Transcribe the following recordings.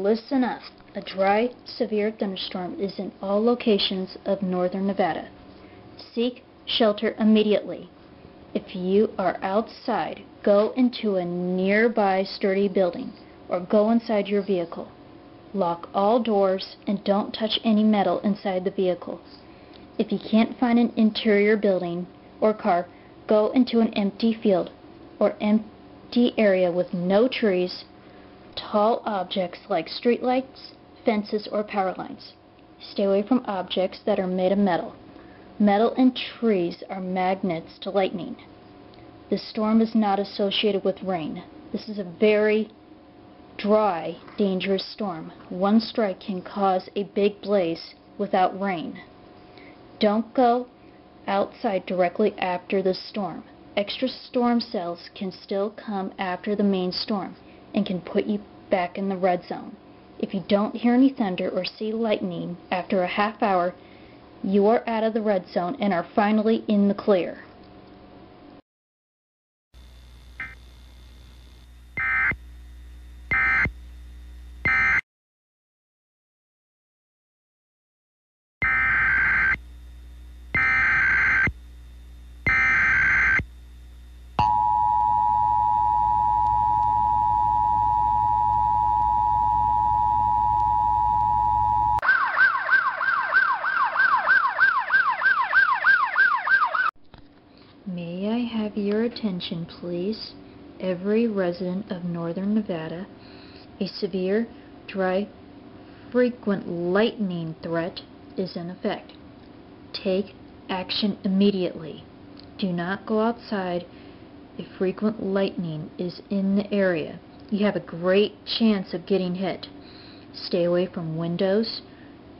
listen up. A dry, severe thunderstorm is in all locations of northern Nevada. Seek shelter immediately. If you are outside, go into a nearby sturdy building or go inside your vehicle. Lock all doors and don't touch any metal inside the vehicle. If you can't find an interior building or car, go into an empty field or empty area with no trees, tall objects like streetlights, fences, or power lines. Stay away from objects that are made of metal. Metal and trees are magnets to lightning. This storm is not associated with rain. This is a very dry, dangerous storm. One strike can cause a big blaze without rain. Don't go outside directly after the storm. Extra storm cells can still come after the main storm and can put you back in the red zone. If you don't hear any thunder or see lightning after a half hour, you are out of the red zone and are finally in the clear. May I have your attention, please? Every resident of northern Nevada, a severe, dry, frequent lightning threat is in effect. Take action immediately. Do not go outside if frequent lightning is in the area. You have a great chance of getting hit. Stay away from windows,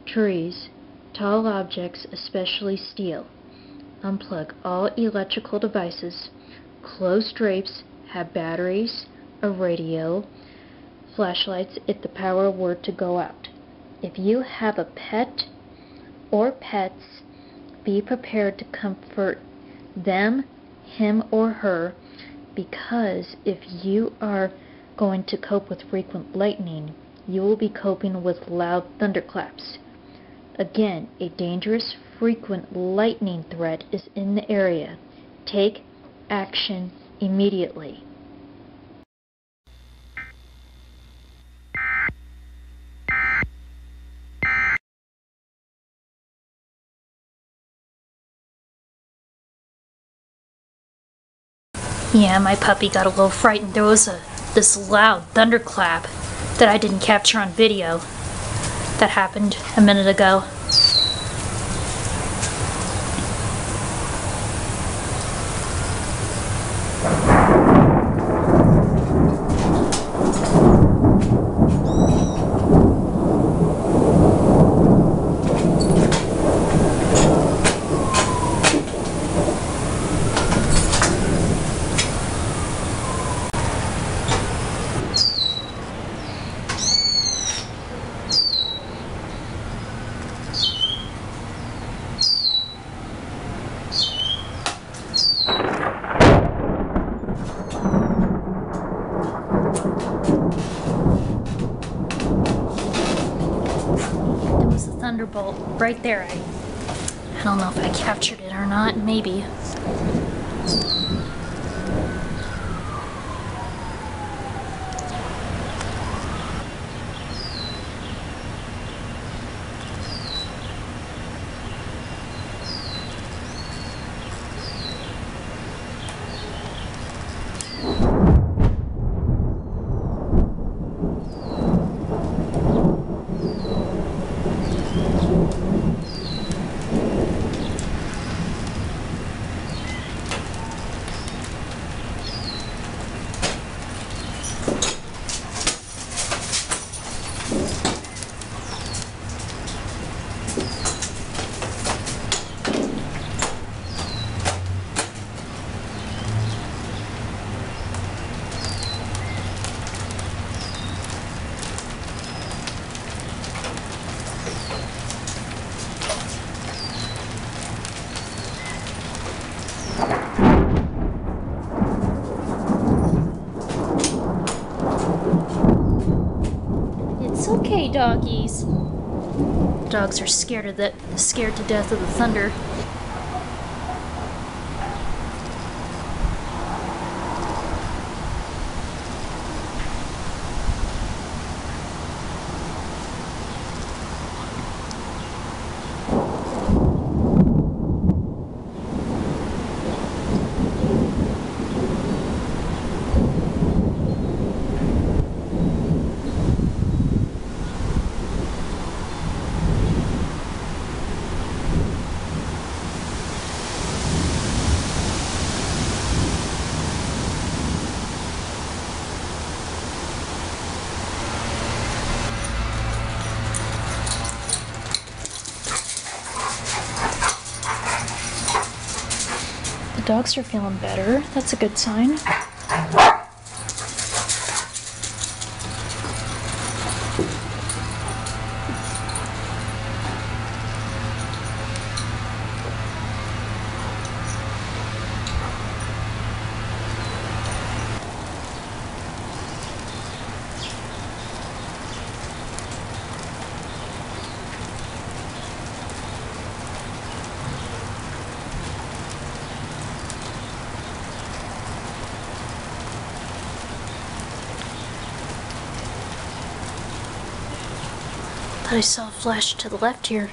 trees, tall objects, especially steel. Unplug all electrical devices. Close drapes, have batteries, a radio, flashlights if the power were to go out. If you have a pet or pets, be prepared to comfort them, him or her, because if you are going to cope with frequent lightning, you will be coping with loud thunderclaps. Again, a dangerous, frequent lightning threat is in the area. Take action immediately. Yeah, my puppy got a little frightened. There was this loud thunderclap that I didn't capture on video that happened a minute ago. Thunderbolt right there. I don't know if I captured it or not, maybe. doggies. Dogs are scared to death of the thunder. The dogs are feeling better. That's a good sign. Thought I saw a flash to the left here.